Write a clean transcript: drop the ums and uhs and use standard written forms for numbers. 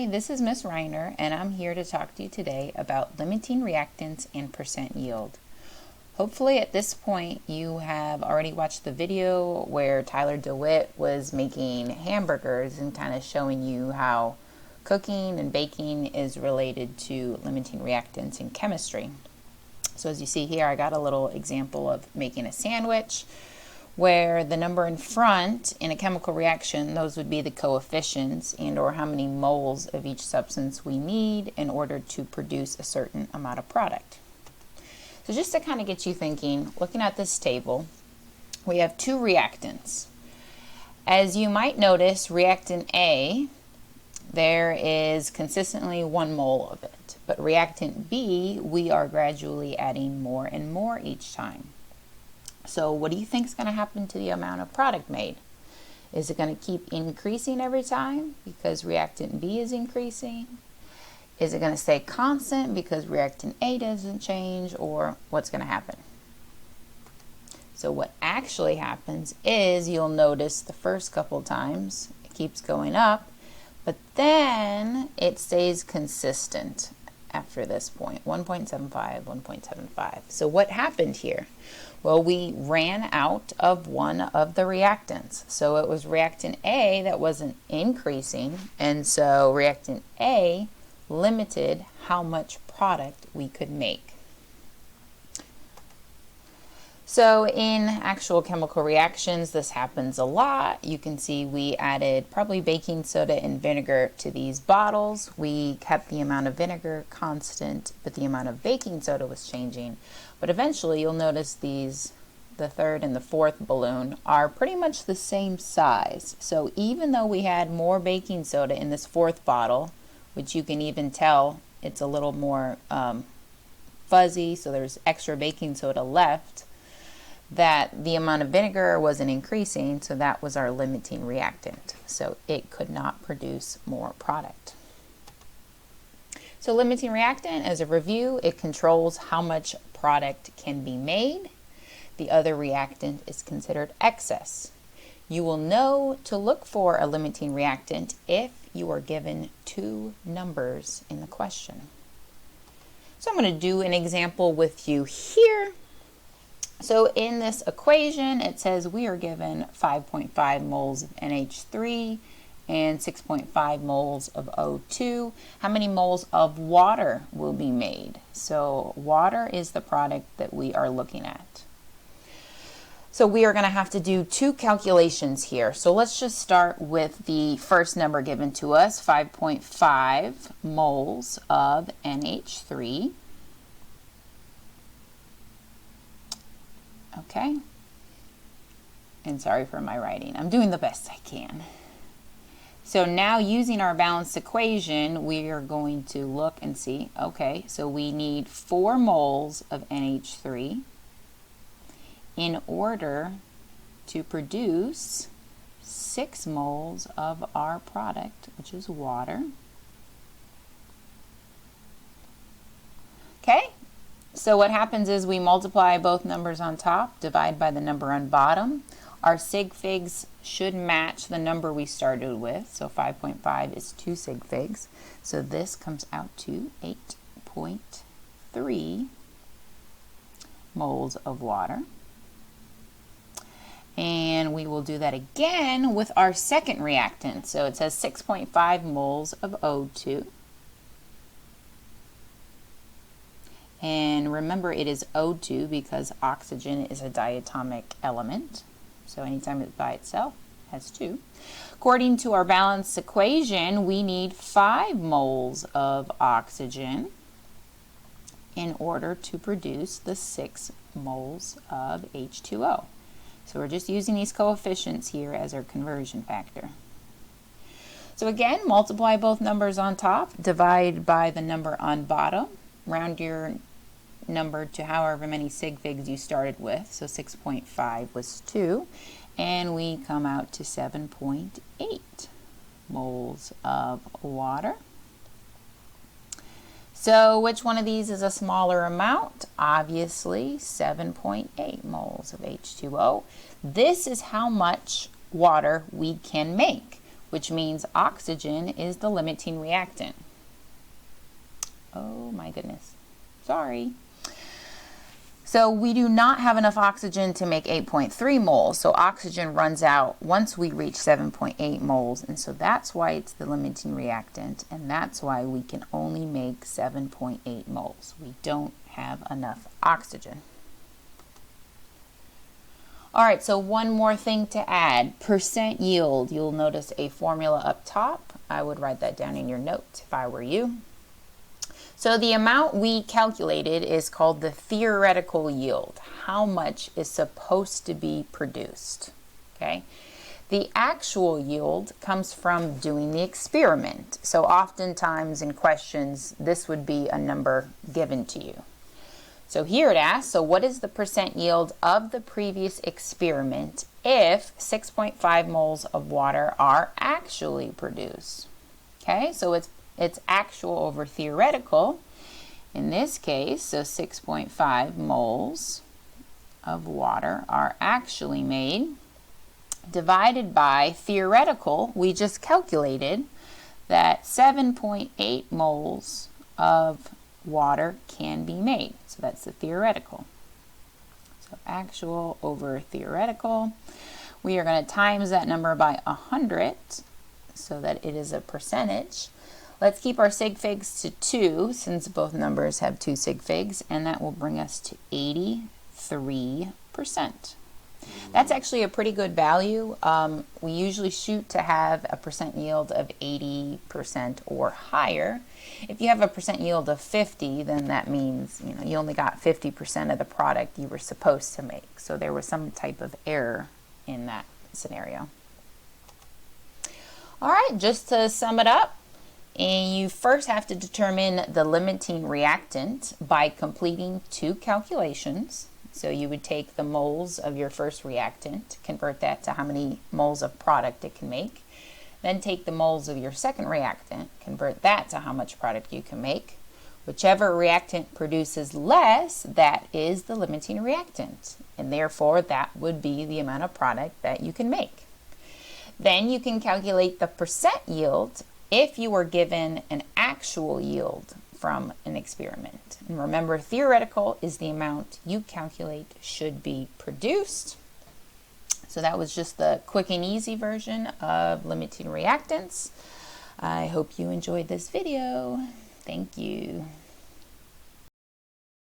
Hi, this is Miss Reiner, and I'm here to talk to you today about limiting reactants and percent yield. Hopefully at this point you have already watched the video where Tyler DeWitt was making hamburgers and kind of showing you how cooking and baking is related to limiting reactants in chemistry. So as you see here, I got a little example of making a sandwich where the number in front in a chemical reaction, those would be the coefficients and or how many moles of each substance we need in order to produce a certain amount of product. So just to kind of get you thinking, looking at this table, we have two reactants. As you might notice, reactant A, there is consistently 1 mole of it. But reactant B, we are gradually adding more and more each time. So what do you think is going to happen to the amount of product made? Is it going to keep increasing every time because reactant B is increasing? Is it going to stay constant because reactant A doesn't change, or what's going to happen? So what actually happens is you'll notice the first couple times it keeps going up, but then it stays consistent after this point, 1.75, 1.75. So what happened here? Well, we ran out of one of the reactants. So it was reactant A that wasn't increasing, and so reactant A limited how much product we could make. So in actual chemical reactions, this happens a lot. You can see we added probably baking soda and vinegar to these bottles. We kept the amount of vinegar constant, but the amount of baking soda was changing. But eventually you'll notice these, the third and the fourth balloon, are pretty much the same size. So even though we had more baking soda in this fourth bottle, which you can even tell it's a little more fuzzy, so there's extra baking soda left, that the amount of vinegar wasn't increasing, so that was our limiting reactant. So it could not produce more product. So limiting reactant, as a review, it controls how much product can be made. The other reactant is considered excess. You will know to look for a limiting reactant if you are given two numbers in the question. So I'm going to do an example with you here. So in this equation, it says we are given 5.5 moles of NH3 and 6.5 moles of O2. How many moles of water will be made? So water is the product that we are looking at. So we are going to have to do two calculations here. So let's just start with the first number given to us, 5.5 moles of NH3. Okay, and sorry for my writing. I'm doing the best I can. So now using our balanced equation, we are going to look and see, okay, so we need 4 moles of NH3 in order to produce 6 moles of our product, which is water. Okay. So what happens is we multiply both numbers on top, divide by the number on bottom. Our sig figs should match the number we started with. So 5.5 is 2 sig figs. So this comes out to 8.3 moles of water. And we will do that again with our second reactant. So it says 6.5 moles of O2. And remember, it is O2 because oxygen is a diatomic element. So anytime it's by itself, it has 2. According to our balanced equation, we need 5 moles of oxygen in order to produce the 6 moles of H2O. So we're just using these coefficients here as our conversion factor. So again, multiply both numbers on top, divide by the number on bottom, round your number to however many sig figs you started with. So 6.5 was 2, and we come out to 7.8 moles of water. So which one of these is a smaller amount? Obviously 7.8 moles of H2O. This is how much water we can make which means oxygen is the limiting reactant. Oh my goodness. Sorry. So we do not have enough oxygen to make 8.3 moles. So oxygen runs out once we reach 7.8 moles. And so that's why it's the limiting reactant. And that's why we can only make 7.8 moles. We don't have enough oxygen. All right, so one more thing to add, percent yield. You'll notice a formula up top. I would write that down in your notes if I were you. So the amount we calculated is called the theoretical yield. How much is supposed to be produced, okay? The actual yield comes from doing the experiment. So oftentimes in questions, this would be a number given to you. So here it asks, so what is the percent yield of the previous experiment if 6.5 moles of water are actually produced? Okay, so it's actual over theoretical in this case, so 6.5 moles of water are actually made, divided by theoretical. We just calculated that 7.8 moles of water can be made, so that's the theoretical. So actual over theoretical. We are going to times that number by 100 so that it is a percentage. Let's keep our sig figs to 2 since both numbers have 2 sig figs, and that will bring us to 83%. That's actually a pretty good value. We usually shoot to have a percent yield of 80% or higher. If you have a percent yield of 50, then that means you only got 50% of the product you were supposed to make. So there was some type of error in that scenario. All right, just to sum it up, and you first have to determine the limiting reactant by completing 2 calculations. So you would take the moles of your first reactant, convert that to how many moles of product it can make. Then take the moles of your second reactant, convert that to how much product you can make. Whichever reactant produces less, that is the limiting reactant. And therefore, that would be the amount of product that you can make. Then you can calculate the percent yield if you were given an actual yield from an experiment. And remember, theoretical is the amount you calculate should be produced. So that was just the quick and easy version of limiting reactants. I hope you enjoyed this video. Thank you.